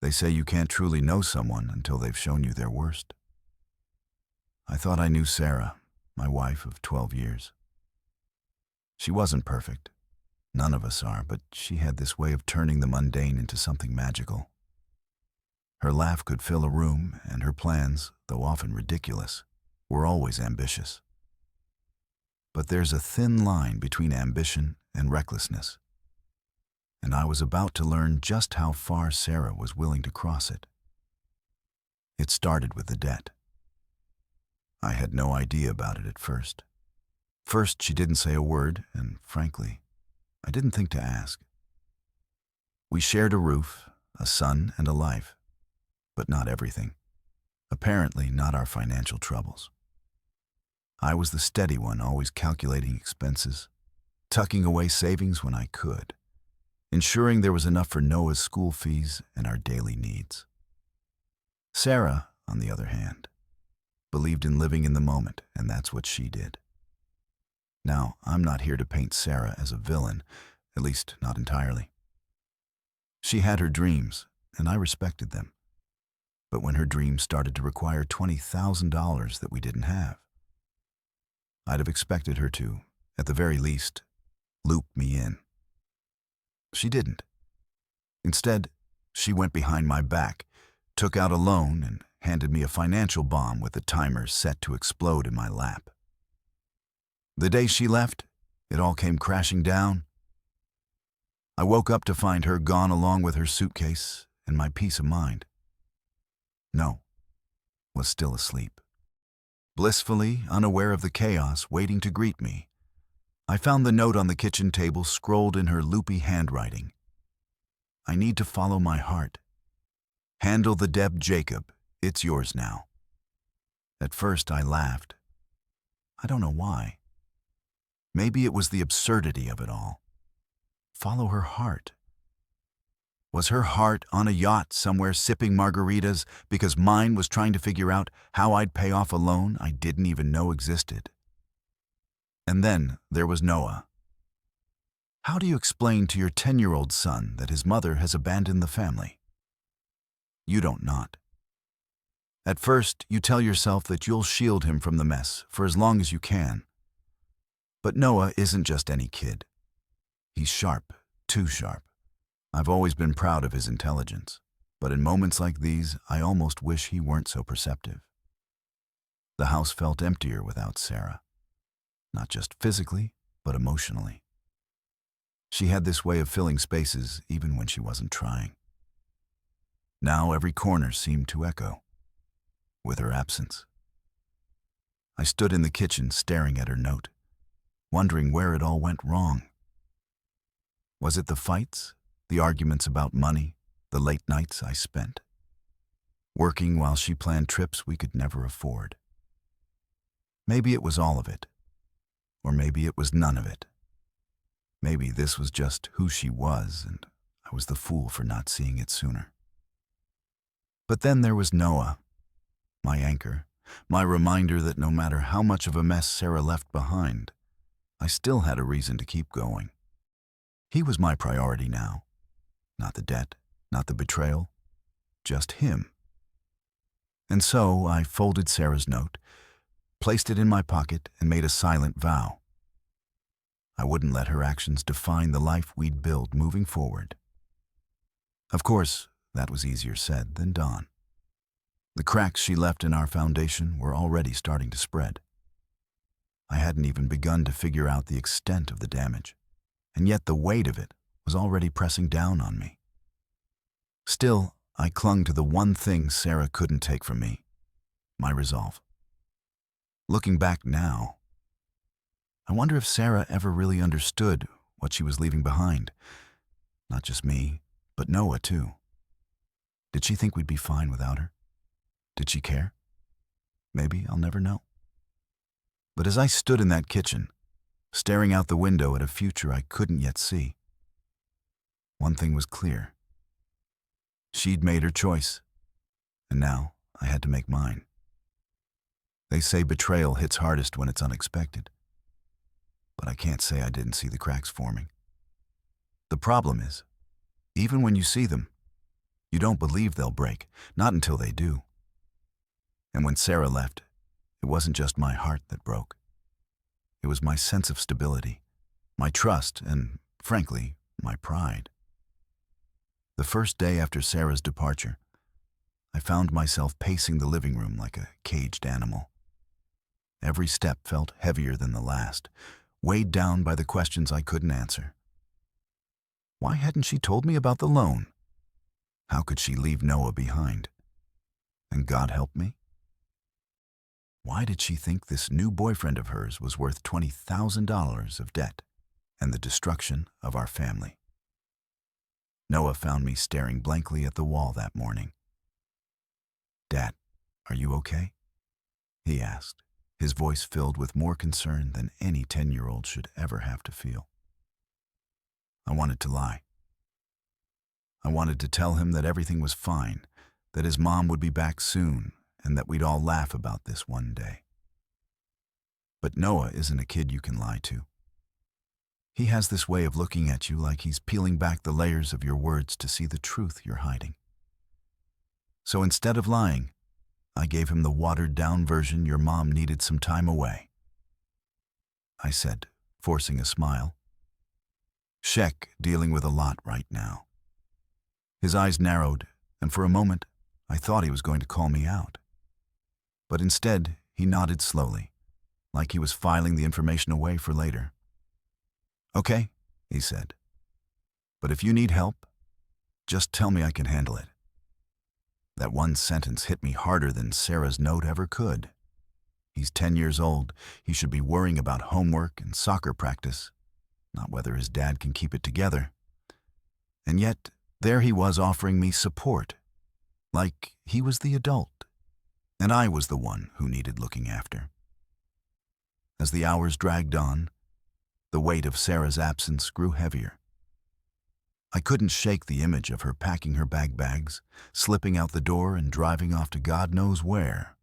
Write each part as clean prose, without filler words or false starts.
They say you can't truly know someone until they've shown you their worst. I thought I knew Sarah, my wife of 12 years. She wasn't perfect. None of us are, but she had this way of turning the mundane into something magical. Her laugh could fill a room, and her plans, though often ridiculous, were always ambitious. But there's a thin line between ambition and recklessness, and I was about to learn just how far Sarah was willing to cross it. It started with the debt. I had no idea about it at first. First, she didn't say a word, and frankly, I didn't think to ask. We shared a roof, a son, and a life, but not everything. Apparently, not our financial troubles. I was the steady one, always calculating expenses, tucking away savings when I could, ensuring there was enough for Noah's school fees and our daily needs. Sarah, on the other hand, believed in living in the moment, and that's what she did. Now, I'm not here to paint Sarah as a villain, at least not entirely. She had her dreams, and I respected them. But when her dreams started to require $20,000 that we didn't have, I'd have expected her to, at the very least, loop me in. She didn't. Instead, she went behind my back, took out a loan, and handed me a financial bomb with the timer set to explode in my lap. The day she left, it all came crashing down. I woke up to find her gone along with her suitcase and my peace of mind. No, was still asleep. Blissfully unaware of the chaos waiting to greet me, I found the note on the kitchen table scrolled in her loopy handwriting. I need to follow my heart. Handle the Deb Jacob. It's yours now. At first I laughed. I don't know why. Maybe it was the absurdity of it all. Follow her heart. Was her heart on a yacht somewhere sipping margaritas because mine was trying to figure out how I'd pay off a loan I didn't even know existed? And then there was Noah. How do you explain to your 10-year-old son that his mother has abandoned the family? You don't not. At first, you tell yourself that you'll shield him from the mess for as long as you can. But Noah isn't just any kid. He's sharp, too sharp. I've always been proud of his intelligence, but in moments like these, I almost wish he weren't so perceptive. The house felt emptier without Sarah. Not just physically, but emotionally. She had this way of filling spaces even when she wasn't trying. Now every corner seemed to echo with her absence. I stood in the kitchen staring at her note, wondering where it all went wrong. Was it the fights, the arguments about money, the late nights I spent, working while she planned trips we could never afford? Maybe it was all of it, or maybe it was none of it. Maybe this was just who she was, and I was the fool for not seeing it sooner. But then there was Noah, my anchor, my reminder that no matter how much of a mess Sarah left behind, I still had a reason to keep going. He was my priority now. Not the debt, not the betrayal, just him. And so I folded Sarah's note, placed it in my pocket, and made a silent vow. I wouldn't let her actions define the life we'd build moving forward. Of course, that was easier said than done. The cracks she left in our foundation were already starting to spread. I hadn't even begun to figure out the extent of the damage, and yet the weight of it was already pressing down on me. Still, I clung to the one thing Sarah couldn't take from me, my resolve. Looking back now, I wonder if Sarah ever really understood what she was leaving behind. Not just me, but Noah too. Did she think we'd be fine without her? Did she care? Maybe I'll never know. But as I stood in that kitchen, staring out the window at a future I couldn't yet see, one thing was clear. She'd made her choice, and now I had to make mine. They say betrayal hits hardest when it's unexpected, but I can't say I didn't see the cracks forming. The problem is, even when you see them, You don't believe they'll break, not until they do. And when Sarah left, it wasn't just my heart that broke. It was my sense of stability, my trust, and, frankly, my pride. The first day after Sarah's departure, I found myself pacing the living room like a caged animal. Every step felt heavier than the last, weighed down by the questions I couldn't answer. Why hadn't she told me about the loan? How could she leave Noah behind? And God help me? Why did she think this new boyfriend of hers was worth $20,000 of debt and the destruction of our family? Noah found me staring blankly at the wall that morning. "Dad, are you okay?" he asked, his voice filled with more concern than any 10-year-old should ever have to feel. I wanted to lie. I wanted to tell him that everything was fine, that his mom would be back soon, and that we'd all laugh about this one day. But Noah isn't a kid you can lie to. He has this way of looking at you like he's peeling back the layers of your words to see the truth you're hiding. So instead of lying, I gave him the watered-down version your mom needed some time away. I said, forcing a smile. "Shek dealing with a lot right now." His eyes narrowed, and for a moment, I thought he was going to call me out. But instead, he nodded slowly, like he was filing the information away for later. "Okay," he said. "But if you need help, just tell me I can handle it." That one sentence hit me harder than Sarah's note ever could. He's 10 years old. He should be worrying about homework and soccer practice, not whether his dad can keep it together. And yet, there he was offering me support, like he was the adult, and I was the one who needed looking after. As the hours dragged on, the weight of Sarah's absence grew heavier. I couldn't shake the image of her packing her bags, slipping out the door and driving off to God knows where,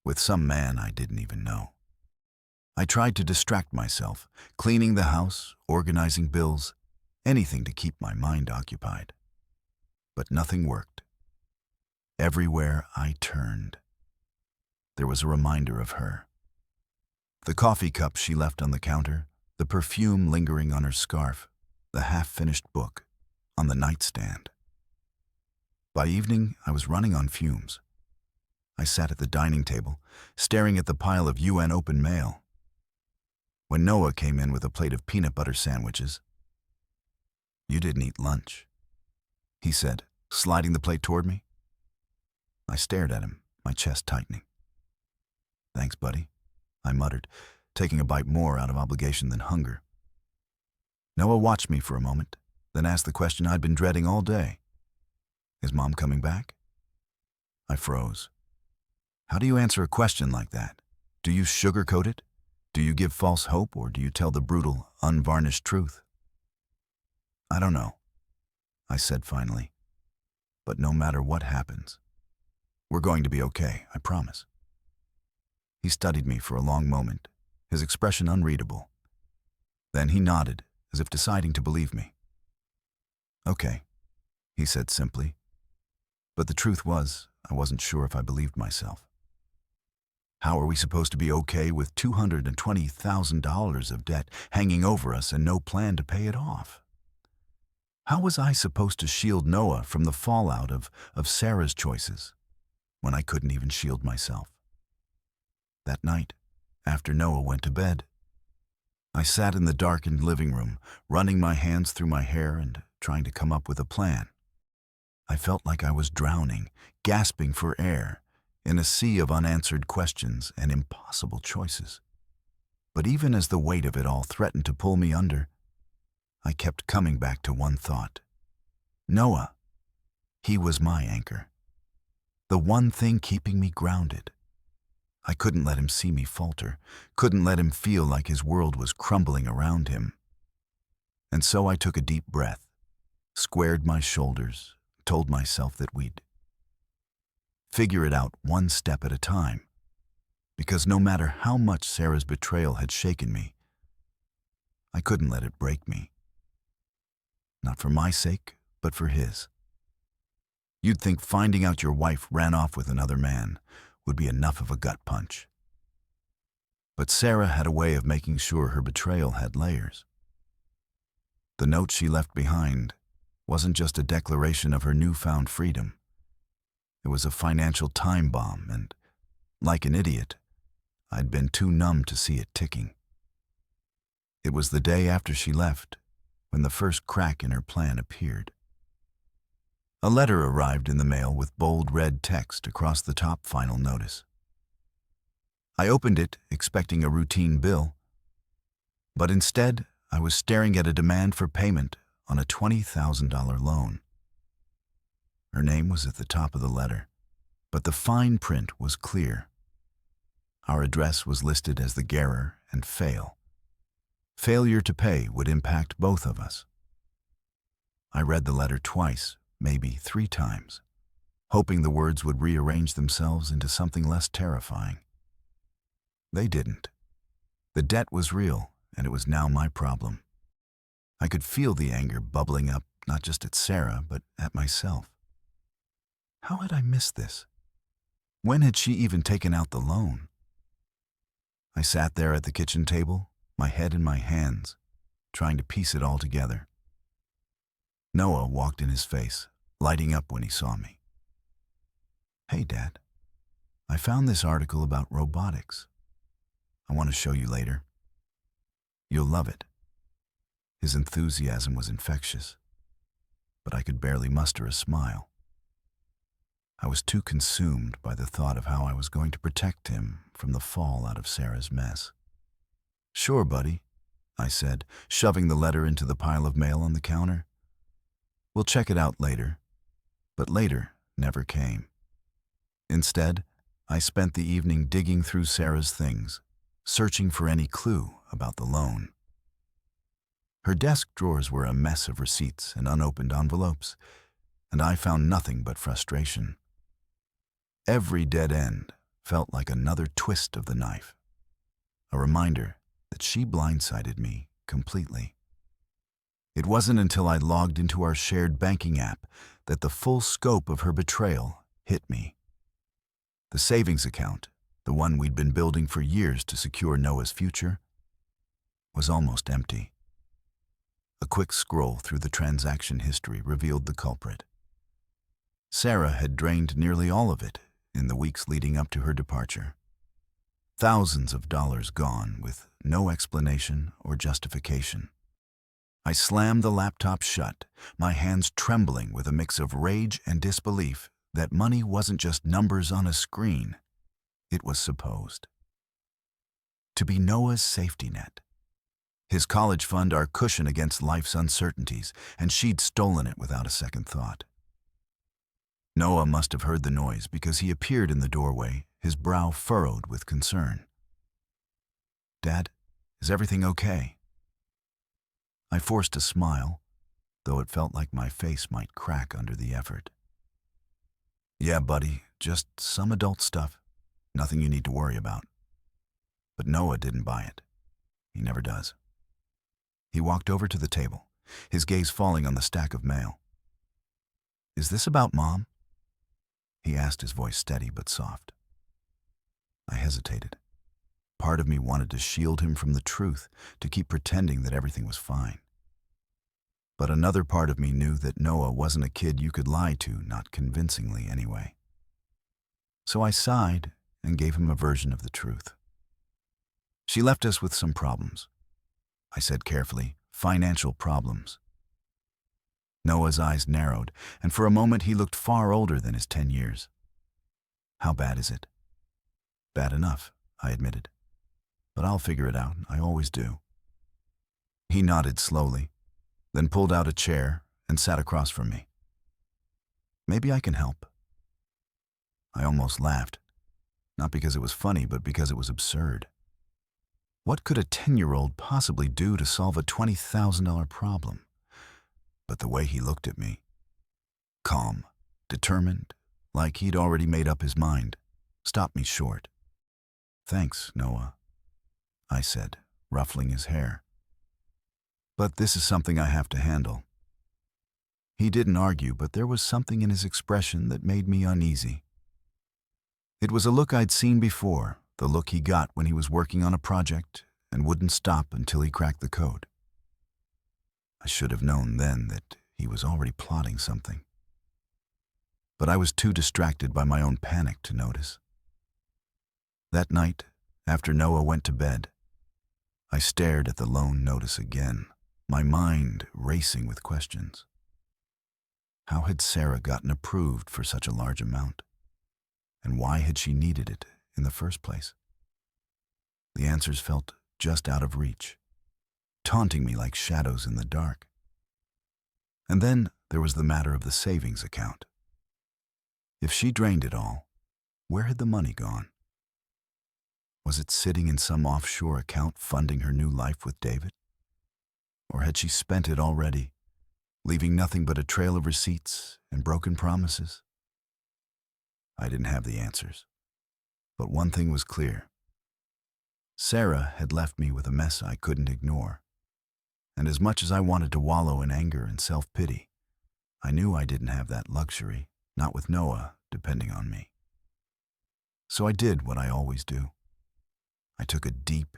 with some man I didn't even know. I tried to distract myself, cleaning the house, organizing bills, anything to keep my mind occupied. But nothing worked. Everywhere I turned, there was a reminder of her. The coffee cup she left on the counter, the perfume lingering on her scarf, the half-finished book on the nightstand. By evening, I was running on fumes. I sat at the dining table, staring at the pile of UN open mail. When Noah came in with a plate of peanut butter sandwiches, "You didn't eat lunch," he said, sliding the plate toward me. I stared at him, my chest tightening. "Thanks, buddy," I muttered, taking a bite more out of obligation than hunger. Noah watched me for a moment, then asked the question I'd been dreading all day. "Is Mom coming back?" I froze. How do you answer a question like that? Do you sugarcoat it? Do you give false hope, or do you tell the brutal, unvarnished truth? "I don't know," I said finally. "But no matter what happens, we're going to be okay, I promise." He studied me for a long moment, his expression unreadable. Then he nodded, as if deciding to believe me. "Okay," he said simply. But the truth was, I wasn't sure if I believed myself. How are we supposed to be okay with $220,000 of debt hanging over us and no plan to pay it off? How was I supposed to shield Noah from the fallout of Sarah's choices when I couldn't even shield myself? That night, after Noah went to bed, I sat in the darkened living room, running my hands through my hair and trying to come up with a plan. I felt like I was drowning, gasping for air, in a sea of unanswered questions and impossible choices. But even as the weight of it all threatened to pull me under, I kept coming back to one thought. Noah. He was my anchor. The one thing keeping me grounded. I couldn't let him see me falter, couldn't let him feel like his world was crumbling around him. And so I took a deep breath, squared my shoulders, told myself that we'd figure it out one step at a time, because no matter how much Sarah's betrayal had shaken me, I couldn't let it break me. Not for my sake, but for his. You'd think finding out your wife ran off with another man would be enough of a gut punch. But Sarah had a way of making sure her betrayal had layers. The note she left behind wasn't just a declaration of her newfound freedom. It was a financial time bomb, and, like an idiot, I'd been too numb to see it ticking. It was the day after she left when the first crack in her plan appeared. A letter arrived in the mail with bold red text across the top final notice. I opened it expecting a routine bill, but instead I was staring at a demand for payment on a $20,000 loan. Her name was at the top of the letter, but the fine print was clear. Our address was listed as the Gerer and Fail. Failure to pay would impact both of us. I read the letter twice, maybe 3 times, hoping the words would rearrange themselves into something less terrifying. They didn't. The debt was real, and it was now my problem. I could feel the anger bubbling up, not just at Sarah, but at myself. How had I missed this? When had she even taken out the loan? I sat there at the kitchen table, my head in my hands, trying to piece it all together. Noah walked in his face, lighting up when he saw me. "Hey, Dad, I found this article about robotics. I want to show you later. You'll love it." His enthusiasm was infectious, but I could barely muster a smile. I was too consumed by the thought of how I was going to protect him from the fall out of Sarah's mess. "Sure, buddy," I said, shoving the letter into the pile of mail on the counter. "We'll check it out later." But later never came. Instead, I spent the evening digging through Sarah's things, searching for any clue about the loan. Her desk drawers were a mess of receipts and unopened envelopes, and I found nothing but frustration. Every dead end felt like another twist of the knife, a reminder that she blindsided me completely. It wasn't until I logged into our shared banking app that the full scope of her betrayal hit me. The savings account, the one we'd been building for years to secure Noah's future, was almost empty. A quick scroll through the transaction history revealed the culprit. Sarah had drained nearly all of it in the weeks leading up to her departure. Thousands of dollars gone with no explanation or justification. I slammed the laptop shut, my hands trembling with a mix of rage and disbelief that money wasn't just numbers on a screen. It was supposed to be Noah's safety net. His college fund, our cushion against life's uncertainties, and she'd stolen it without a second thought. Noah must have heard the noise because he appeared in the doorway, his brow furrowed with concern. "Dad, is everything okay?" I forced a smile, though it felt like my face might crack under the effort. "Yeah, buddy, just some adult stuff. Nothing you need to worry about." But Noah didn't buy it. He never does. He walked over to the table, his gaze falling on the stack of mail. "Is this about Mom?" he asked, his voice steady but soft. I hesitated. Part of me wanted to shield him from the truth, to keep pretending that everything was fine. But another part of me knew that Noah wasn't a kid you could lie to, not convincingly anyway. So I sighed and gave him a version of the truth. "She left us with some problems," I said carefully, "financial problems." Noah's eyes narrowed, and for a moment he looked far older than his 10 years. "How bad is it?" "Bad enough," I admitted. "But I'll figure it out. I always do." He nodded slowly, then pulled out a chair and sat across from me. "Maybe I can help." I almost laughed, not because it was funny, but because it was absurd. What could a 10-year-old possibly do to solve a $20,000 problem? But the way he looked at me, calm, determined, like he'd already made up his mind, stopped me short. "Thanks, Noah," I said, ruffling his hair. "But this is something I have to handle." He didn't argue, but there was something in his expression that made me uneasy. It was a look I'd seen before, the look he got when he was working on a project and wouldn't stop until he cracked the code. I should have known then that he was already plotting something. But I was too distracted by my own panic to notice. That night, after Noah went to bed, I stared at the loan notice again, my mind racing with questions. How had Sarah gotten approved for such a large amount? And why had she needed it in the first place? The answers felt just out of reach, taunting me like shadows in the dark. And then there was the matter of the savings account. If she drained it all, where had the money gone? Was it sitting in some offshore account funding her new life with David? Or had she spent it already, leaving nothing but a trail of receipts and broken promises? I didn't have the answers, but one thing was clear. Sarah had left me with a mess I couldn't ignore, and as much as I wanted to wallow in anger and self-pity, I knew I didn't have that luxury, not with Noah depending on me. So I did what I always do. I took a deep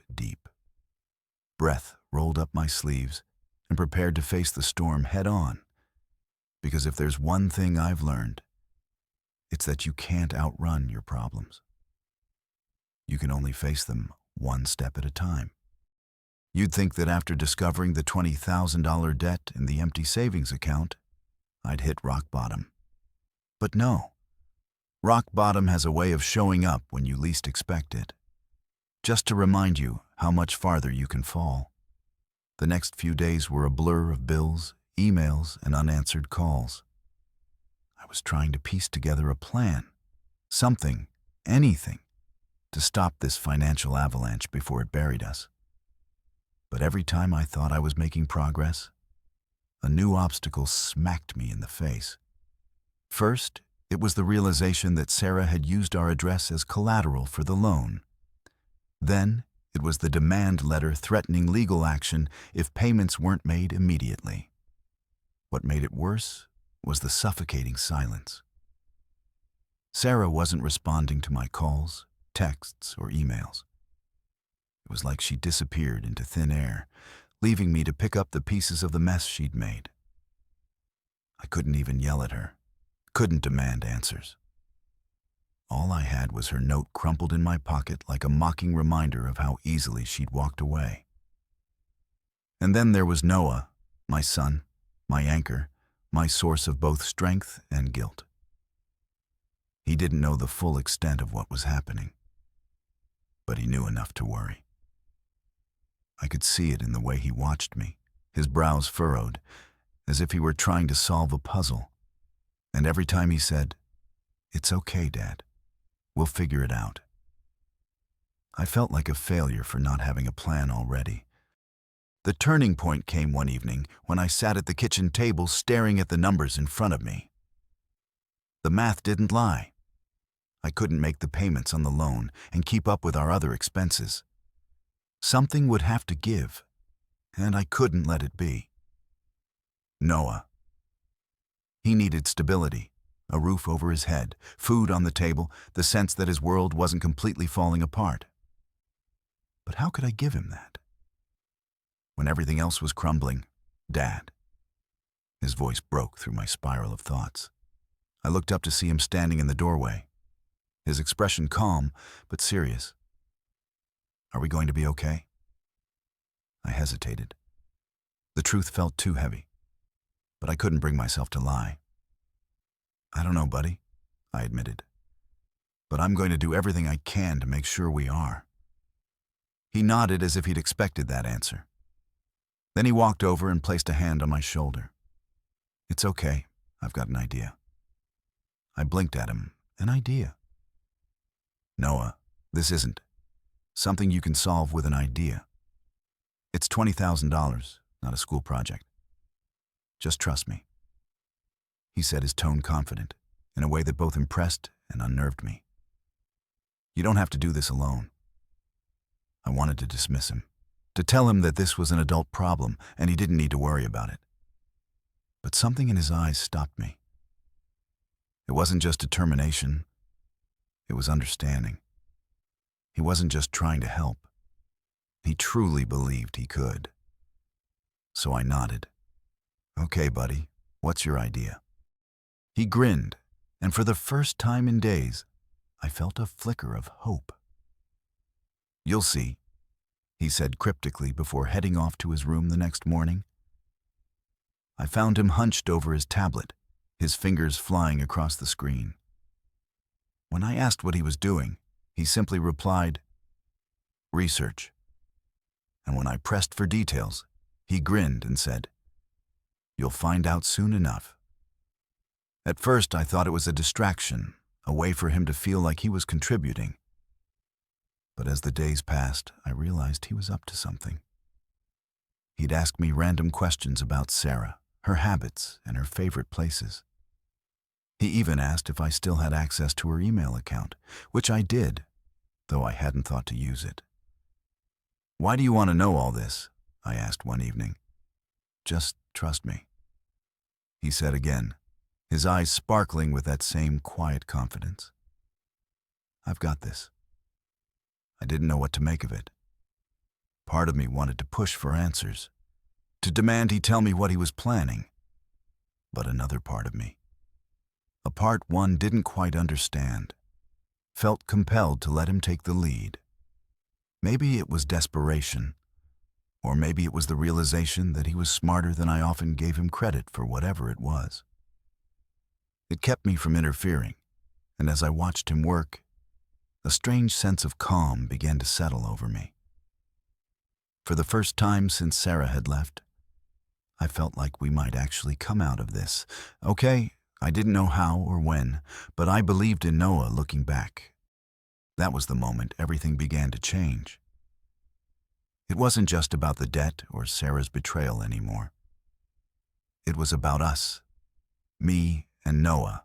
breath, rolled up my sleeves, and prepared to face the storm head on. Because if there's one thing I've learned, it's that you can't outrun your problems. You can only face them one step at a time. You'd think that after discovering the $20,000 debt in the empty savings account, I'd hit rock bottom. But no. Rock bottom has a way of showing up when you least expect it, just to remind you how much farther you can fall. The next few days were a blur of bills, emails, and unanswered calls. I was trying to piece together a plan, something, anything, to stop this financial avalanche before it buried us. But every time I thought I was making progress, a new obstacle smacked me in the face. First, it was the realization that Sarah had used our address as collateral for the loan. Then, it was the demand letter threatening legal action if payments weren't made immediately. What made it worse was the suffocating silence. Sarah wasn't responding to my calls, texts, or emails. It was like she disappeared into thin air, leaving me to pick up the pieces of the mess she'd made. I couldn't even yell at her, couldn't demand answers. All I had was her note crumpled in my pocket like a mocking reminder of how easily she'd walked away. And then there was Noah, my son, my anchor, my source of both strength and guilt. He didn't know the full extent of what was happening, but he knew enough to worry. I could see it in the way he watched me, his brows furrowed, as if he were trying to solve a puzzle. And every time he said, "It's okay, Dad. We'll figure it out." I felt like a failure for not having a plan already. The turning point came one evening when I sat at the kitchen table staring at the numbers in front of me. The math didn't lie. I couldn't make the payments on the loan and keep up with our other expenses. Something would have to give, and I couldn't let it be. Noah. He needed stability. A roof over his head, food on the table, the sense that his world wasn't completely falling apart. But how could I give him that? When everything else was crumbling, Dad. His voice broke through my spiral of thoughts. I looked up to see him standing in the doorway, his expression calm but serious. "Are we going to be okay?" I hesitated. The truth felt too heavy, but I couldn't bring myself to lie. "I don't know, buddy," I admitted. "But I'm going to do everything I can to make sure we are." He nodded as if he'd expected that answer. Then he walked over and placed a hand on my shoulder. "It's okay, I've got an idea." I blinked at him. An idea? "Noah, this isn't something you can solve with an idea. It's $20,000, not a school project. Just trust me." He said, his tone confident, in a way that both impressed and unnerved me. "You don't have to do this alone." I wanted to dismiss him, to tell him that this was an adult problem and he didn't need to worry about it. but something in his eyes stopped me. It wasn't just determination, it was understanding. He wasn't just trying to help. He truly believed he could. So I nodded. Okay, buddy, what's your idea? He grinned, and for the first time in days, I felt a flicker of hope. You'll see, he said cryptically before heading off to his room the next morning. I found him hunched over his tablet, his fingers flying across the screen. When I asked what he was doing, he simply replied, "Research." And when I pressed for details, he grinned and said, "You'll find out soon enough." At first, I thought it was a distraction, a way for him to feel like he was contributing. But as the days passed, I realized he was up to something. He'd ask me random questions about Sarah, her habits, and her favorite places. He even asked if I still had access to her email account, which I did, though I hadn't thought to use it. "Why do you want to know all this?" I asked one evening. "Just trust me," he said again, his eyes sparkling with that same quiet confidence. "I've got this." I didn't know what to make of it. Part of me wanted to push for answers, to demand he tell me what he was planning. But another part of me, a part one didn't quite understand, felt compelled to let him take the lead. Maybe it was desperation, or maybe it was the realization that he was smarter than I often gave him credit for whatever it was. It kept me from interfering, and as I watched him work, a strange sense of calm began to settle over me. For the first time since Sarah had left, I felt like we might actually come out of this. Okay, I didn't know how or when, but I believed in Noah looking back. That was the moment everything began to change. It wasn't just about the debt or Sarah's betrayal anymore. It was about us, me and Noah,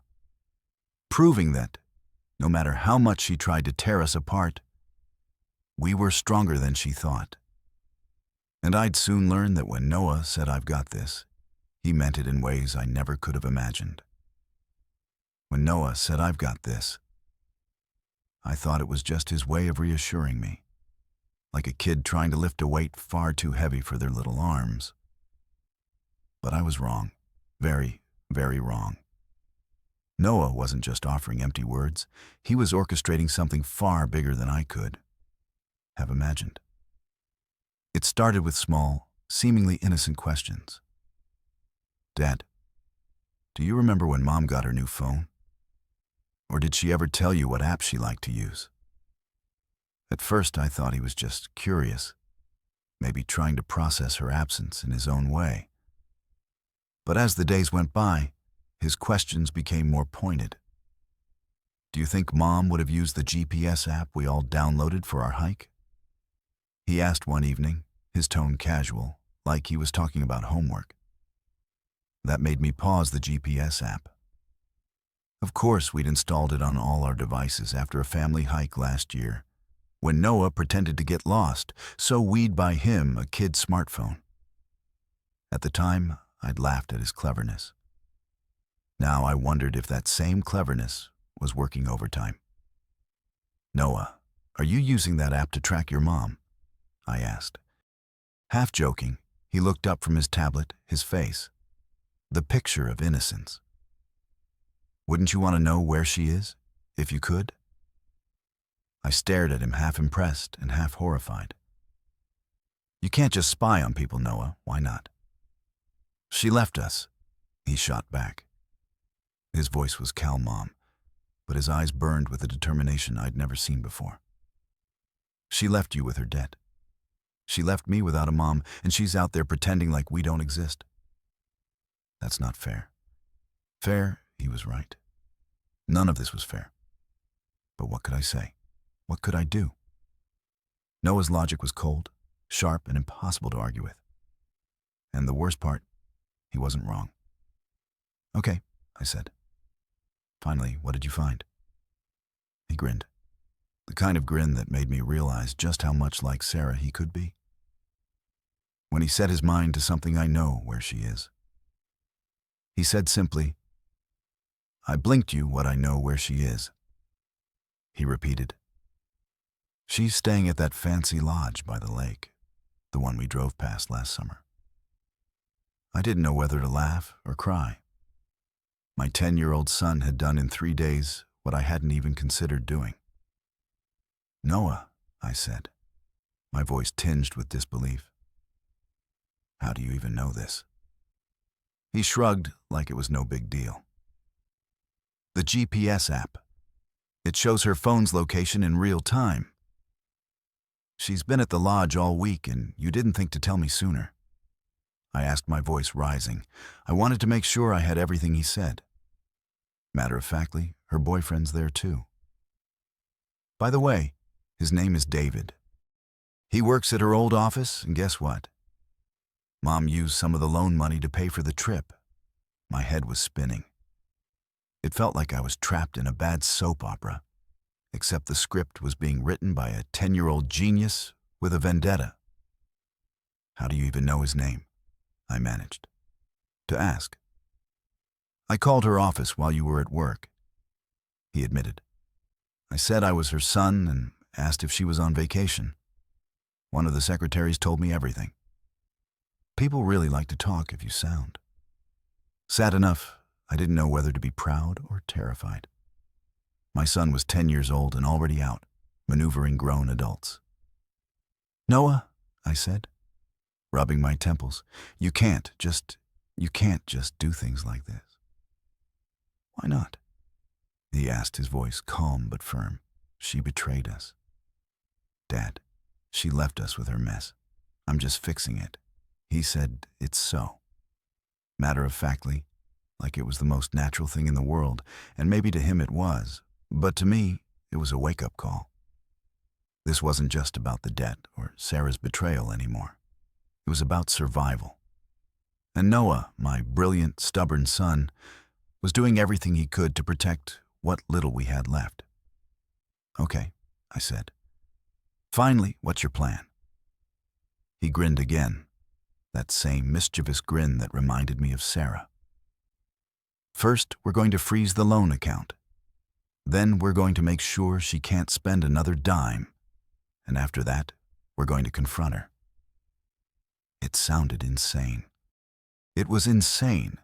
proving that, no matter how much she tried to tear us apart, we were stronger than she thought. And I'd soon learn that when Noah said, "I've got this," he meant it in ways I never could have imagined. When Noah said, "I've got this," I thought it was just his way of reassuring me, like a kid trying to lift a weight far too heavy for their little arms. But I was wrong, very, very wrong. Noah wasn't just offering empty words, he was orchestrating something far bigger than I could have imagined. It started with small, seemingly innocent questions. "Dad, do you remember when Mom got her new phone? Or did she ever tell you what app she liked to use?" At first, I thought he was just curious, maybe trying to process her absence in his own way. But as the days went by, his questions became more pointed. "Do you think Mom would have used the GPS app we all downloaded for our hike?" He asked one evening, his tone casual, like he was talking about homework. That made me pause the GPS app. Of course, we'd installed it on all our devices after a family hike last year, when Noah pretended to get lost, so we'd buy him a kid's smartphone. At the time, I'd laughed at his cleverness. Now I wondered if that same cleverness was working overtime. "Noah, are you using that app to track your mom?" I asked. Half joking, he looked up from his tablet, his face, the picture of innocence. "Wouldn't you want to know where she is, if you could?" I stared at him, half impressed and half horrified. "You can't just spy on people, Noah. Why not?" "She left us," he shot back. His voice was calm, but his eyes burned with a determination I'd never seen before. "She left you with her debt. She left me without a mom, and she's out there pretending like we don't exist. That's not fair." Fair, he was right. None of this was fair. But what could I say? What could I do? Noah's logic was cold, sharp, and impossible to argue with. And the worst part, he wasn't wrong. "Okay," I said. "Finally, what did you find?" He grinned, the kind of grin that made me realize just how much like Sarah he could be. When he set his mind to something, I know where she is. He said simply, "I blinked you what I know where she is." He repeated, "She's staying at that fancy lodge by the lake, the one we drove past last summer." I didn't know whether to laugh or cry. My 10-year-old son had done in 3 days what I hadn't even considered doing. "Noah," I said, my voice tinged with disbelief. "How do you even know this?" He shrugged like it was no big deal. "The GPS app. It shows her phone's location in real time. She's been at the lodge all week and you didn't think to tell me sooner." I asked, my voice rising. I wanted to make sure I had everything he said. Matter-of-factly, her boyfriend's there too. By the way, his name is David. He works at her old office, and guess what? Mom used some of the loan money to pay for the trip. My head was spinning. It felt like I was trapped in a bad soap opera, except the script was being written by a 10-year-old genius with a vendetta. "How do you even know his name?" I managed to ask. "I called her office while you were at work," he admitted. "I said I was her son and asked if she was on vacation. One of the secretaries told me everything. People really like to talk if you sound." Sad enough, I didn't know whether to be proud or terrified. My son was 10 years old and already out, maneuvering grown adults. "Noah," I said, rubbing my temples, you can't just do things like this." "Why not?" he asked, his voice calm but firm. "She betrayed us. Dad, she left us with her mess. I'm just fixing it." He said, "It's so." Matter-of-factly, like it was the most natural thing in the world, and maybe to him it was, but to me, it was a wake-up call. This wasn't just about the debt or Sarah's betrayal anymore. It was about survival. And Noah, my brilliant, stubborn son, was doing everything he could to protect what little we had left. "Okay," I said. "Finally, what's your plan?" He grinned again, that same mischievous grin that reminded me of Sarah. "First, we're going to freeze the loan account. Then we're going to make sure she can't spend another dime. And after that, we're going to confront her." It sounded insane. It was insane.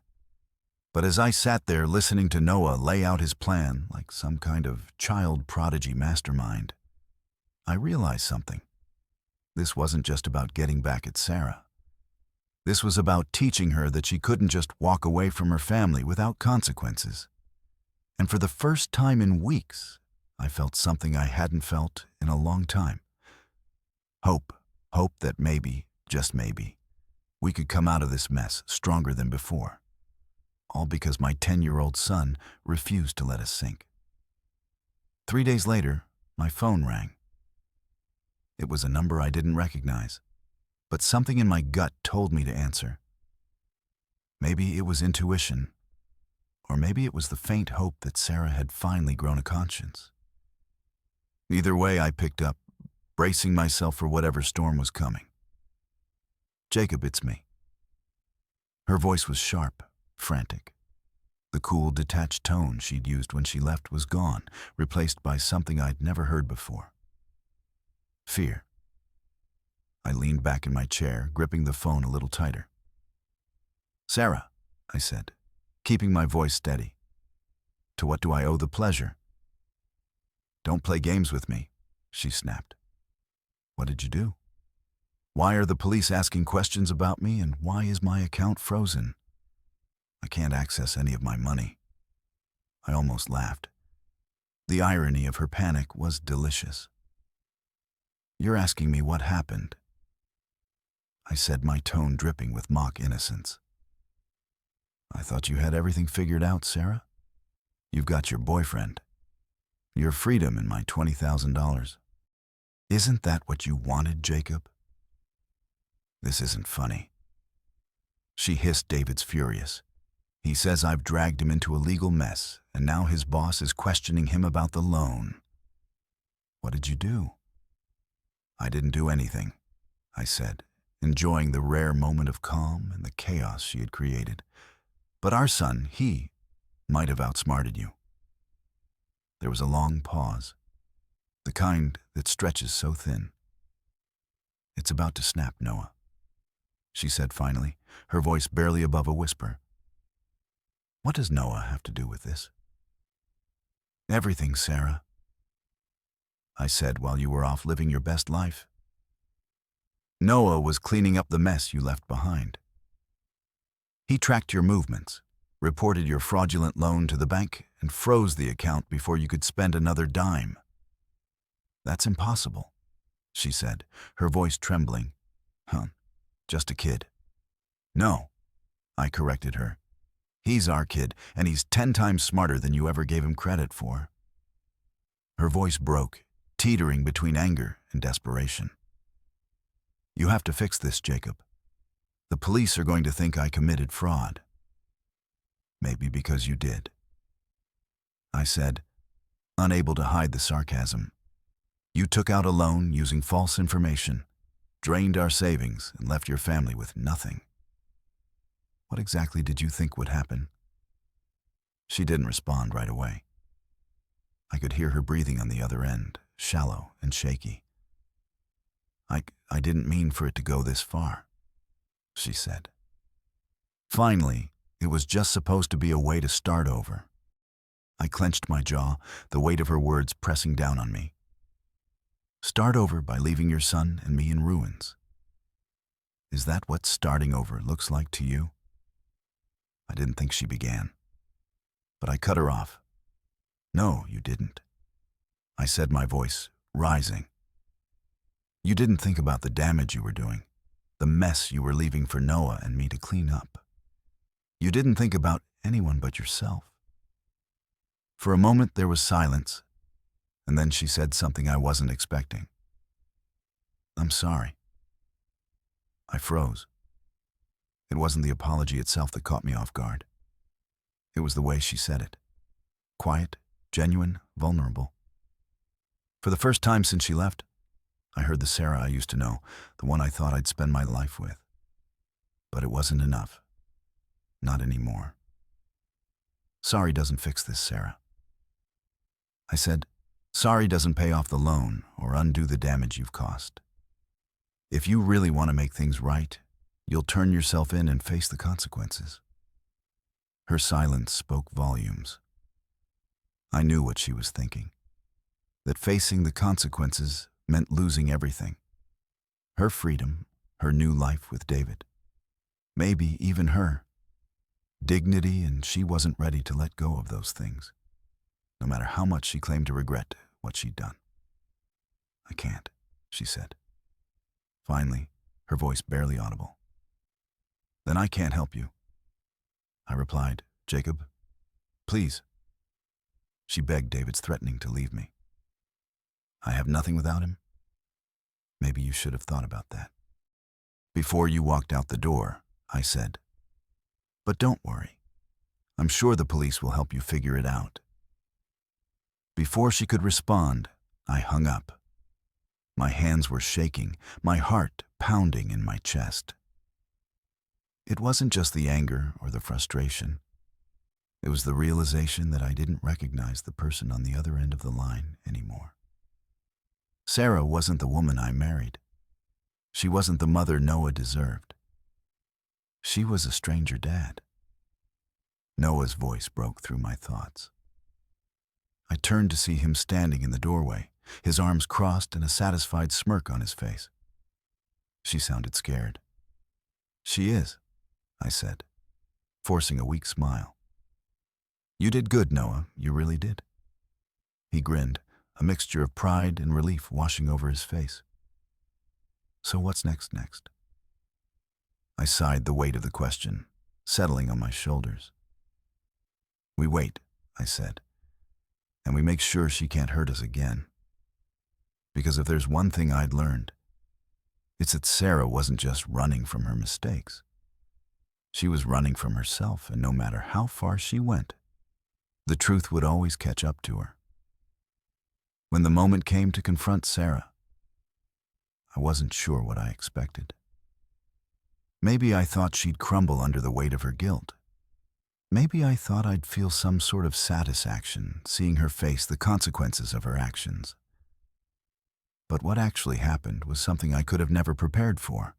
But as I sat there listening to Noah lay out his plan like some kind of child prodigy mastermind, I realized something. This wasn't just about getting back at Sarah. This was about teaching her that she couldn't just walk away from her family without consequences. And for the first time in weeks, I felt something I hadn't felt in a long time. Hope that maybe, just maybe, we could come out of this mess stronger than before. All because my 10-year-old son refused to let us sink. 3 days later, my phone rang. It was a number I didn't recognize, but something in my gut told me to answer. Maybe it was intuition, or maybe it was the faint hope that Sarah had finally grown a conscience. Either way, I picked up, bracing myself for whatever storm was coming. "Jacob, it's me." Her voice was sharp, frantic. The cool, detached tone she'd used when she left was gone, replaced by something I'd never heard before. Fear. I leaned back in my chair, gripping the phone a little tighter. "Sarah," I said, keeping my voice steady. "To what do I owe the pleasure?" "Don't play games with me," she snapped. "What did you do? Why are the police asking questions about me, and why is my account frozen? I can't access any of my money." I almost laughed. The irony of her panic was delicious. "You're asking me what happened," I said, my tone dripping with mock innocence. "I thought you had everything figured out, Sarah. You've got your boyfriend, your freedom, and my $20,000. Isn't that what you wanted, Jacob?" "This isn't funny." She hissed. "David's furious. He says I've dragged him into a legal mess, and now his boss is questioning him about the loan." "What did you do?" "I didn't do anything," I said, enjoying the rare moment of calm and the chaos she had created. But our son, he might have outsmarted you. There was a long pause, the kind that stretches so thin. It's about to snap, Noah, she said finally, her voice barely above a whisper. What does Noah have to do with this? Everything, Sarah, I said while you were off living your best life. Noah was cleaning up the mess you left behind. He tracked your movements, reported your fraudulent loan to the bank, and froze the account before you could spend another dime. That's impossible, she said, her voice trembling. Just a kid. No, I corrected her. He's our kid, and he's 10 times smarter than you ever gave him credit for. Her voice broke, teetering between anger and desperation. You have to fix this, Jacob. The police are going to think I committed fraud. Maybe because you did, I said, unable to hide the sarcasm. You took out a loan using false information, drained our savings, and left your family with nothing. What exactly did you think would happen? She didn't respond right away. I could hear her breathing on the other end, shallow and shaky. I didn't mean for it to go this far, she said. Finally, it was just supposed to be a way to start over. I clenched my jaw, the weight of her words pressing down on me. Start over by leaving your son and me in ruins. Is that what starting over looks like to you? I didn't think she began, but I cut her off. No, you didn't, I said, my voice rising. You didn't think about the damage you were doing, the mess you were leaving for Noah and me to clean up. You didn't think about anyone but yourself. For a moment there was silence, and then she said something I wasn't expecting. I'm sorry. I froze. It wasn't the apology itself that caught me off guard. It was the way she said it. Quiet, genuine, vulnerable. For the first time since she left, I heard the Sarah I used to know, the one I thought I'd spend my life with. But it wasn't enough. Not anymore. Sorry doesn't fix this, Sarah. I said, sorry doesn't pay off the loan or undo the damage you've caused. If you really want to make things right, you'll turn yourself in and face the consequences. Her silence spoke volumes. I knew what she was thinking, that facing the consequences meant losing everything. Her freedom, her new life with David. Maybe even her dignity, and she wasn't ready to let go of those things, no matter how much she claimed to regret what she'd done. I can't, she said. Finally, her voice barely audible. Then I can't help you, I replied. Jacob, please. She begged David's threatening to leave me. I have nothing without him. Maybe you should have thought about that. Before you walked out the door, I said. But don't worry. I'm sure the police will help you figure it out. Before she could respond, I hung up. My hands were shaking, my heart pounding in my chest. It wasn't just the anger or the frustration. It was the realization that I didn't recognize the person on the other end of the line anymore. Sarah wasn't the woman I married. She wasn't the mother Noah deserved. She was a stranger dad. Noah's voice broke through my thoughts. I turned to see him standing in the doorway, his arms crossed and a satisfied smirk on his face. She sounded scared. She is, I said, forcing a weak smile. You did good, Noah, you really did. He grinned, a mixture of pride and relief washing over his face. So what's next? I sighed the weight of the question, settling on my shoulders. We wait, I said, and we make sure she can't hurt us again. Because if there's one thing I'd learned, it's that Sarah wasn't just running from her mistakes. She was running from herself, and no matter how far she went, the truth would always catch up to her. When the moment came to confront Sarah, I wasn't sure what I expected. Maybe I thought she'd crumble under the weight of her guilt. Maybe I thought I'd feel some sort of satisfaction seeing her face the consequences of her actions. But what actually happened was something I could have never prepared for.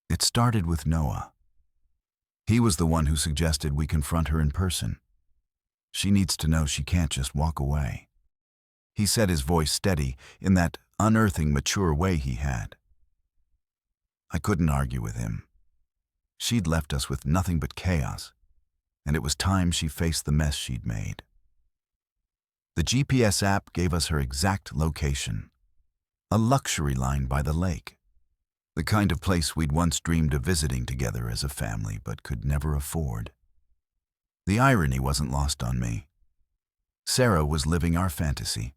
It started with Noah. He was the one who suggested we confront her in person. She needs to know she can't just walk away. He said, his voice steady, in that unearthing, mature way he had. I couldn't argue with him. She'd left us with nothing but chaos, and it was time she faced the mess she'd made. The GPS app gave us her exact location, a luxury line by the lake, the kind of place we'd once dreamed of visiting together as a family but could never afford. The irony wasn't lost on me. Sarah was living our fantasy,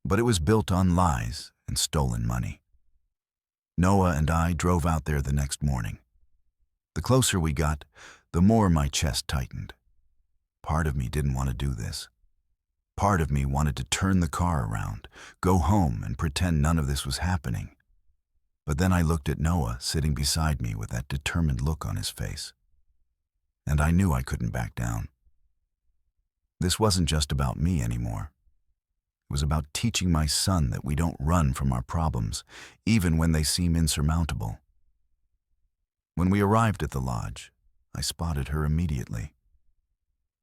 but it was built on lies and stolen money. Noah and I drove out there the next morning. The closer we got, the more my chest tightened. Part of me didn't want to do this. Part of me wanted to turn the car around, go home, and pretend none of this was happening. But then I looked at Noah sitting beside me with that determined look on his face. And I knew I couldn't back down. This wasn't just about me anymore. It was about teaching my son that we don't run from our problems, even when they seem insurmountable. When we arrived at the lodge, I spotted her immediately.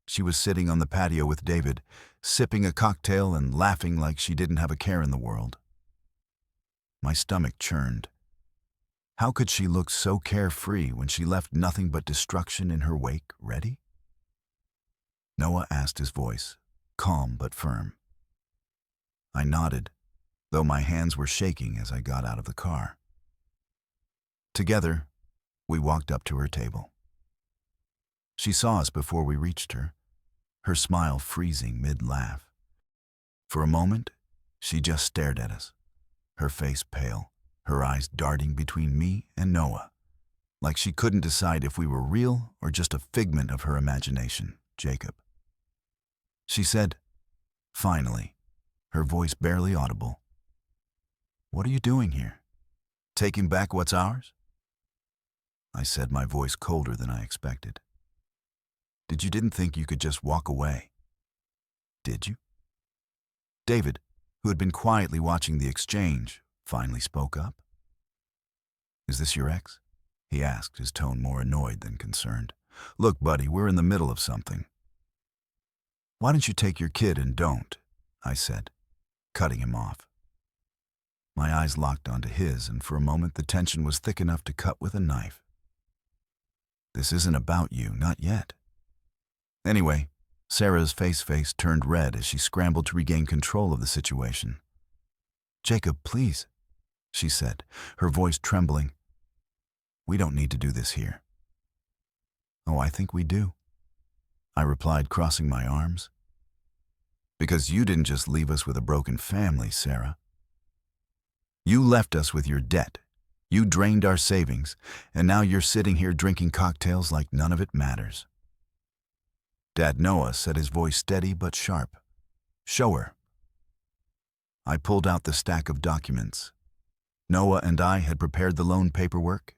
She was sitting on the patio with David, sipping a cocktail and laughing like she didn't have a care in the world. My stomach churned. How could she look so carefree when she left nothing but destruction in her wake ready? Noah asked, his voice calm but firm. I nodded, though my hands were shaking as I got out of the car. Together, we walked up to her table. She saw us before we reached her, her smile freezing mid-laugh. For a moment, she just stared at us, her face pale, her eyes darting between me and Noah, like she couldn't decide if we were real or just a figment of her imagination, Jacob. She said, finally, her voice barely audible, "What are you doing here? Taking back what's ours?" I said, my voice colder than I expected. "You didn't think you could just walk away, did you?" David, who had been quietly watching the exchange, finally spoke up. "Is this your ex?" he asked, his tone more annoyed than concerned. "Look, buddy, we're in the middle of something." "Why don't you take your kid and don't?" I said, cutting him off. My eyes locked onto his, and for a moment the tension was thick enough to cut with a knife. "This isn't about you, not yet." Anyway, Sarah's face turned red as she scrambled to regain control of the situation. "Jacob, please," she said, her voice trembling. "We don't need to do this here." "Oh, I think we do," I replied, crossing my arms. "Because you didn't just leave us with a broken family, Sarah. You left us with your debt. You drained our savings, and now you're sitting here drinking cocktails like none of it matters." Dad Noah said, his voice steady but sharp. "Show her." I pulled out the stack of documents. Noah and I had prepared the loan paperwork,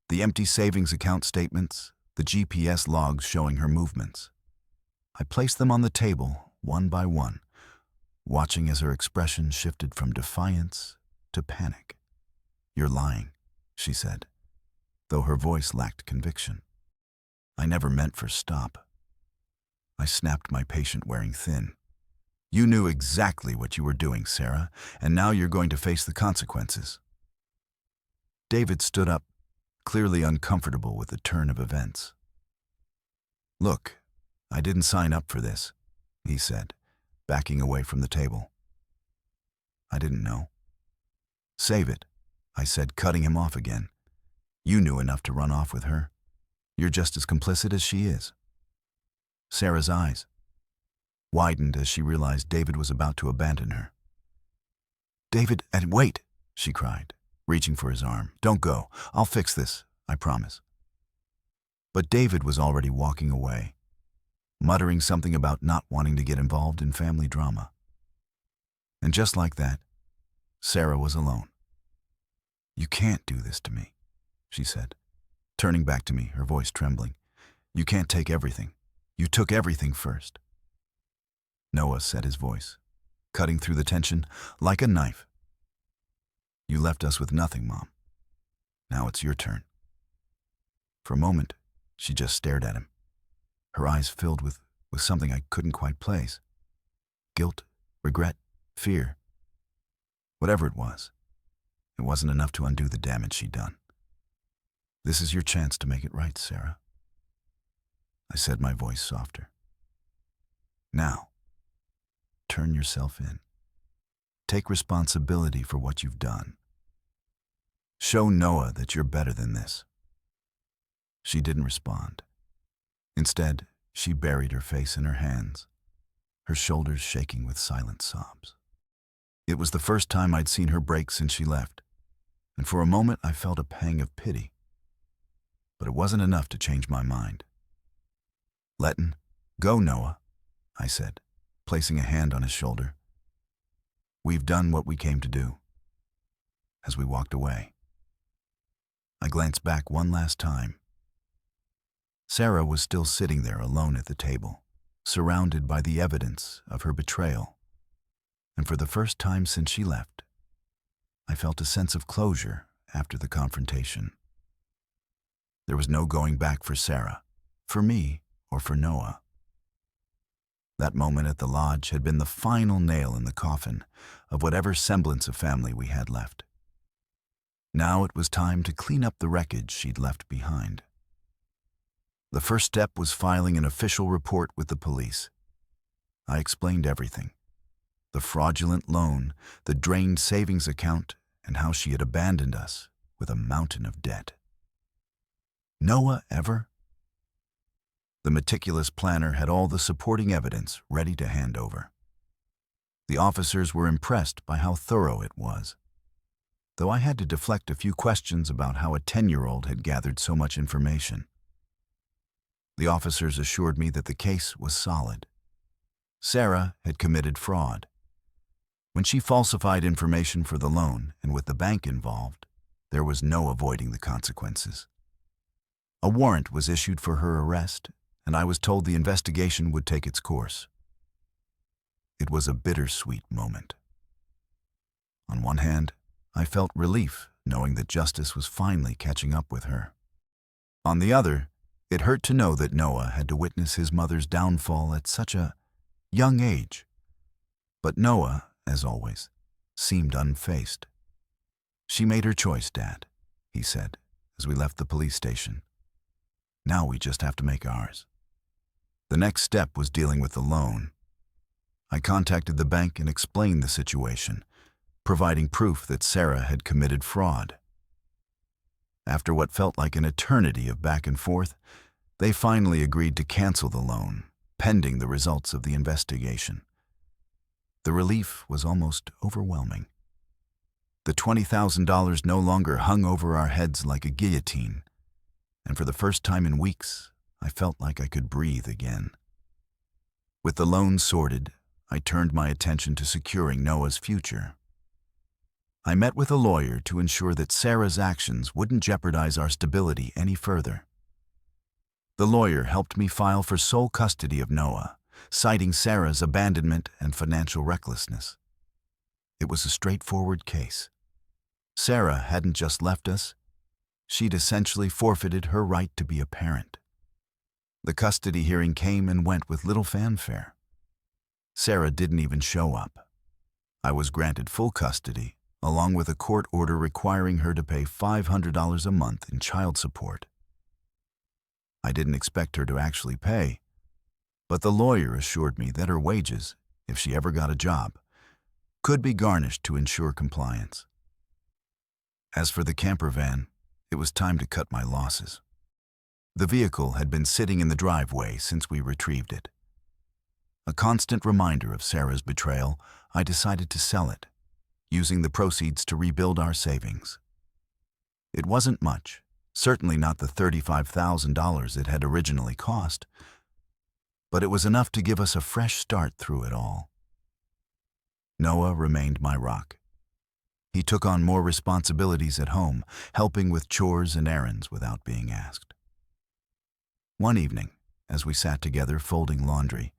the empty savings account statements, the GPS logs showing her movements. I placed them on the table, one by one, watching as her expression shifted from defiance to panic. "You're lying," she said, though her voice lacked conviction. I never meant for stop. I snapped my patient wearing thin. "You knew exactly what you were doing, Sarah, and now you're going to face the consequences." David stood up, clearly uncomfortable with the turn of events. "Look, I didn't sign up for this," he said, backing away from the table. "I didn't know." "Save it," I said, cutting him off again. "You knew enough to run off with her. You're just as complicit as she is." Sarah's eyes widened as she realized David was about to abandon her. "David, and wait," she cried, reaching for his arm. "Don't go. I'll fix this, I promise." But David was already walking away, muttering something about not wanting to get involved in family drama. And just like that, Sarah was alone. "You can't do this to me," she said, turning back to me, her voice trembling. You can't take everything. You took everything first. Noah set his voice, cutting through the tension like a knife. You left us with nothing, Mom. Now it's your turn. For a moment, she just stared at him, her eyes filled with something I couldn't quite place. Guilt, regret, fear. Whatever it wasn't enough to undo the damage she'd done. This is your chance to make it right, Sarah. I said, my voice softer. Now, turn yourself in. Take responsibility for what you've done. Show Noah that you're better than this. She didn't respond. Instead, she buried her face in her hands, her shoulders shaking with silent sobs. It was the first time I'd seen her break since she left, and for a moment I felt a pang of pity. But it wasn't enough to change my mind. Letting go, Noah, I said, placing a hand on his shoulder. We've done what we came to do. As we walked away, I glanced back one last time. Sarah was still sitting there alone at the table, surrounded by the evidence of her betrayal. And for the first time since she left, I felt a sense of closure after the confrontation. There was no going back for Sarah, for me, or for Noah. That moment at the lodge had been the final nail in the coffin of whatever semblance of family we had left. Now it was time to clean up the wreckage she'd left behind. The first step was filing an official report with the police. I explained everything: the fraudulent loan, the drained savings account, and how she had abandoned us with a mountain of debt. Noah ever? The meticulous planner had all the supporting evidence ready to hand over. The officers were impressed by how thorough it was, though I had to deflect a few questions about how a 10-year-old had gathered so much information. The officers assured me that the case was solid. Sarah had committed fraud. When she falsified information for the loan, and with the bank involved, there was no avoiding the consequences. A warrant was issued for her arrest, and I was told the investigation would take its course. It was a bittersweet moment. On one hand, I felt relief knowing that justice was finally catching up with her. On the other, it hurt to know that Noah had to witness his mother's downfall at such a young age. But Noah, as always, seemed unfazed. She made her choice, Dad, he said, as we left the police station. Now we just have to make ours. The next step was dealing with the loan. I contacted the bank and explained the situation, providing proof that Sarah had committed fraud. After what felt like an eternity of back and forth, they finally agreed to cancel the loan, pending the results of the investigation. The relief was almost overwhelming. The $20,000 no longer hung over our heads like a guillotine, and for the first time in weeks, I felt like I could breathe again. With the loan sorted, I turned my attention to securing Noah's future. I met with a lawyer to ensure that Sarah's actions wouldn't jeopardize our stability any further. The lawyer helped me file for sole custody of Noah, citing Sarah's abandonment and financial recklessness. It was a straightforward case. Sarah hadn't just left us, she'd essentially forfeited her right to be a parent. The custody hearing came and went with little fanfare. Sarah didn't even show up. I was granted full custody, along with a court order requiring her to pay $500 a month in child support. I didn't expect her to actually pay, but the lawyer assured me that her wages, if she ever got a job, could be garnished to ensure compliance. As for the camper van, it was time to cut my losses. The vehicle had been sitting in the driveway since we retrieved it. A constant reminder of Sarah's betrayal, I decided to sell it, using the proceeds to rebuild our savings. It wasn't much, certainly not the $35,000 it had originally cost, but it was enough to give us a fresh start through it all. Noah remained my rock. He took on more responsibilities at home, helping with chores and errands without being asked. One evening, as we sat together folding laundry,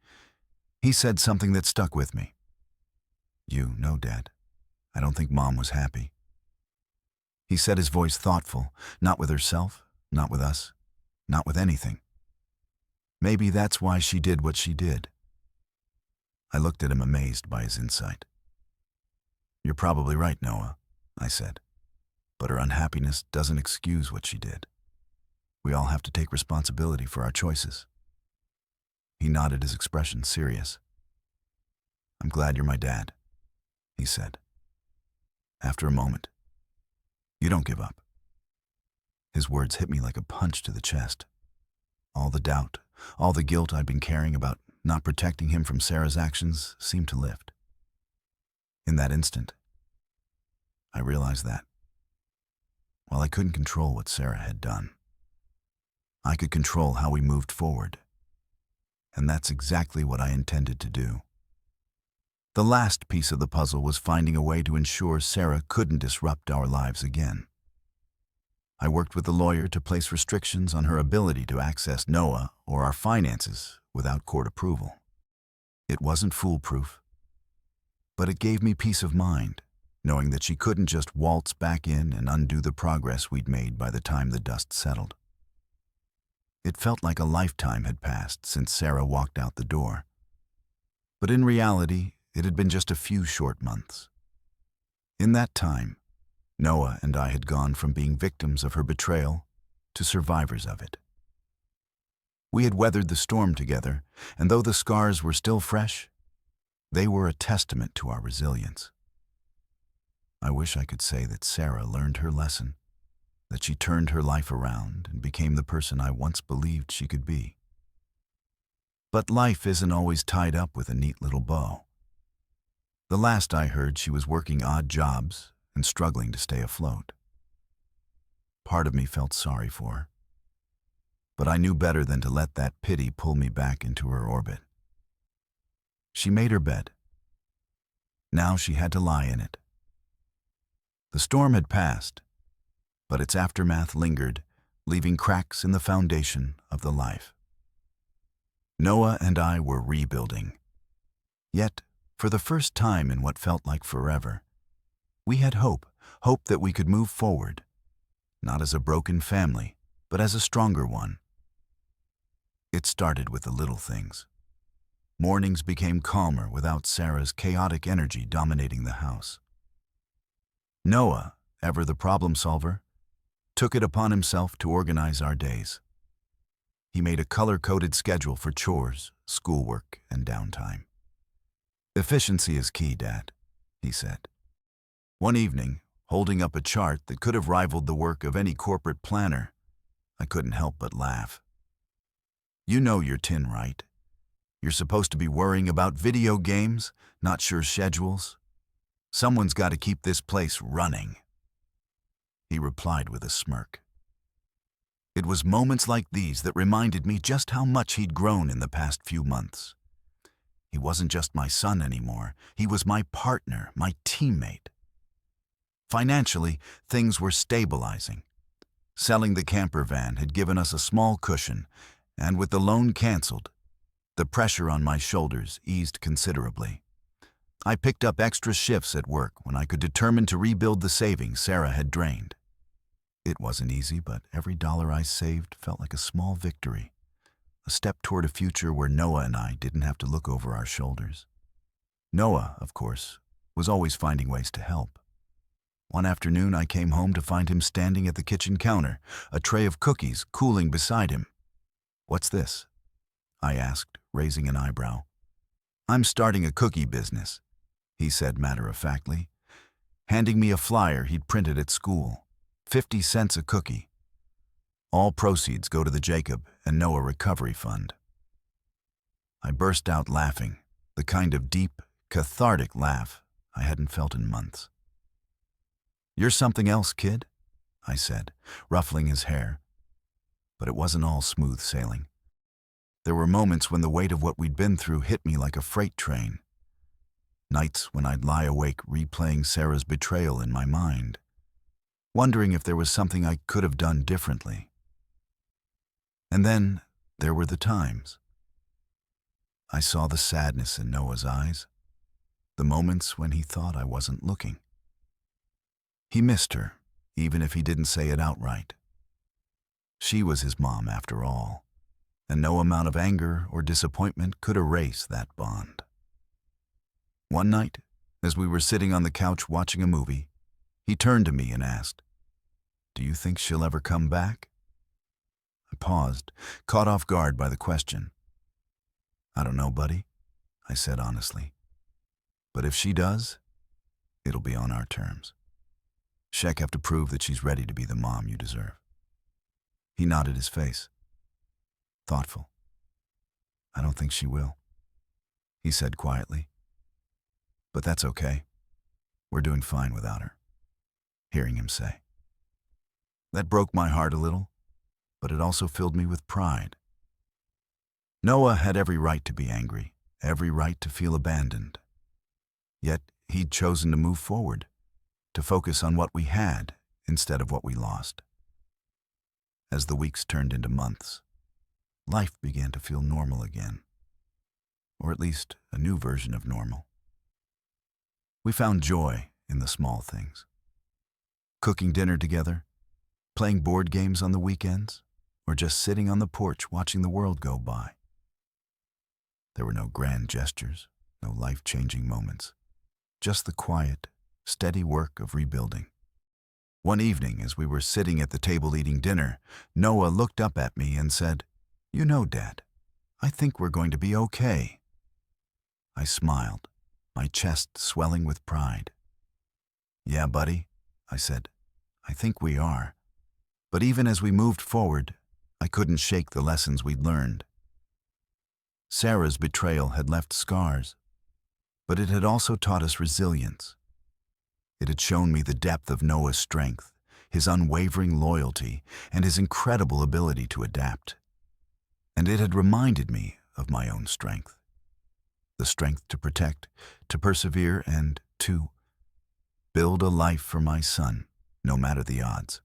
he said something that stuck with me. "You know, Dad, I don't think Mom was happy." He said, his voice thoughtful, not with herself, not with us, not with anything. Maybe that's why she did what she did. I looked at him amazed by his insight. "You're probably right, Noah," I said. "But her unhappiness doesn't excuse what she did. We all have to take responsibility for our choices." He nodded, his expression serious. "I'm glad you're my dad," he said. After a moment, "You don't give up." His words hit me like a punch to the chest. All the doubt, all the guilt I'd been carrying about not protecting him from Sarah's actions seemed to lift. In that instant, I realized that, while I couldn't control what Sarah had done, I could control how we moved forward. And that's exactly what I intended to do. The last piece of the puzzle was finding a way to ensure Sarah couldn't disrupt our lives again. I worked with the lawyer to place restrictions on her ability to access Noah or our finances without court approval. It wasn't foolproof, but it gave me peace of mind, knowing that she couldn't just waltz back in and undo the progress we'd made by the time the dust settled. It felt like a lifetime had passed since Sarah walked out the door. But in reality, it had been just a few short months. In that time, Noah and I had gone from being victims of her betrayal to survivors of it. We had weathered the storm together, and though the scars were still fresh, they were a testament to our resilience. I wish I could say that Sarah learned her lesson, that she turned her life around and became the person I once believed she could be. But life isn't always tied up with a neat little bow. The last I heard, she was working odd jobs and struggling to stay afloat. Part of me felt sorry for her, but I knew better than to let that pity pull me back into her orbit. She made her bed. Now she had to lie in it. The storm had passed, but its aftermath lingered, leaving cracks in the foundation of the life. Noah and I were rebuilding. Yet, for the first time in what felt like forever, we had hope that we could move forward, not as a broken family, but as a stronger one. It started with the little things. Mornings became calmer without Sarah's chaotic energy dominating the house. Noah, ever the problem solver, took it upon himself to organize our days. He made a color-coded schedule for chores, schoolwork, and downtime. "Efficiency is key, Dad," he said. One evening, holding up a chart that could have rivaled the work of any corporate planner, I couldn't help but laugh. "You know your tin, right? You're supposed to be worrying about video games, not sure schedules. Someone's got to keep this place running." He replied with a smirk. It was moments like these that reminded me just how much he'd grown in the past few months. He wasn't just my son anymore. He was my partner, my teammate. Financially, things were stabilizing. Selling the camper van had given us a small cushion, and with the loan canceled, the pressure on my shoulders eased considerably. I picked up extra shifts at work when I could determine to rebuild the savings Sarah had drained. It wasn't easy, but every dollar I saved felt like a small victory, a step toward a future where Noah and I didn't have to look over our shoulders. Noah, of course, was always finding ways to help. One afternoon, I came home to find him standing at the kitchen counter, a tray of cookies cooling beside him. "What's this?" I asked, raising an eyebrow. "I'm starting a cookie business," he said matter-of-factly, handing me a flyer he'd printed at school. 50 cents a cookie. All proceeds go to the Jacob and Noah Recovery Fund. I burst out laughing, the kind of deep, cathartic laugh I hadn't felt in months. "You're something else, kid," I said, ruffling his hair. But it wasn't all smooth sailing. There were moments when the weight of what we'd been through hit me like a freight train. Nights when I'd lie awake replaying Sarah's betrayal in my mind, wondering if there was something I could have done differently. And then there were the times. I saw the sadness in Noah's eyes, the moments when he thought I wasn't looking. He missed her, even if he didn't say it outright. She was his mom after all, and no amount of anger or disappointment could erase that bond. One night, as we were sitting on the couch watching a movie, he turned to me and asked, "Do you think she'll ever come back?" I paused, caught off guard by the question. "I don't know, buddy," I said honestly. "But if she does, it'll be on our terms. She'll have to prove that she's ready to be the mom you deserve." He nodded his face. Thoughtful. "I don't think she will," he said quietly. "But that's okay. We're doing fine without her." Hearing him say. That broke my heart a little, but it also filled me with pride. Noah had every right to be angry, every right to feel abandoned. Yet he'd chosen to move forward, to focus on what we had instead of what we lost. As the weeks turned into months, life began to feel normal again, or at least a new version of normal. We found joy in the small things. Cooking dinner together, playing board games on the weekends, or just sitting on the porch watching the world go by. There were no grand gestures, no life-changing moments, just the quiet, steady work of rebuilding. One evening, as we were sitting at the table eating dinner, Noah looked up at me and said, "You know, Dad, I think we're going to be okay." I smiled, my chest swelling with pride. "Yeah, buddy," I said, "I think we are." But even as we moved forward, I couldn't shake the lessons we'd learned. Sarah's betrayal had left scars, but it had also taught us resilience. It had shown me the depth of Noah's strength, his unwavering loyalty, and his incredible ability to adapt. And it had reminded me of my own strength. The strength to protect, to persevere, and to build a life for my son, no matter the odds.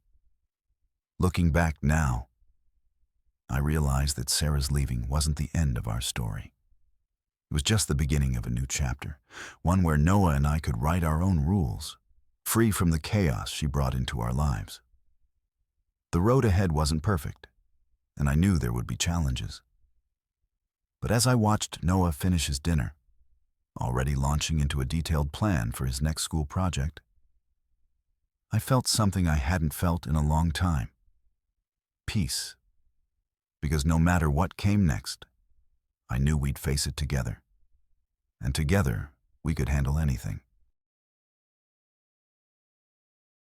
Looking back now, I realized that Sarah's leaving wasn't the end of our story. It was just the beginning of a new chapter, one where Noah and I could write our own rules, free from the chaos she brought into our lives. The road ahead wasn't perfect, and I knew there would be challenges. But as I watched Noah finish his dinner, already launching into a detailed plan for his next school project, I felt something I hadn't felt in a long time. Peace. Because no matter what came next, I knew we'd face it together. And together, we could handle anything.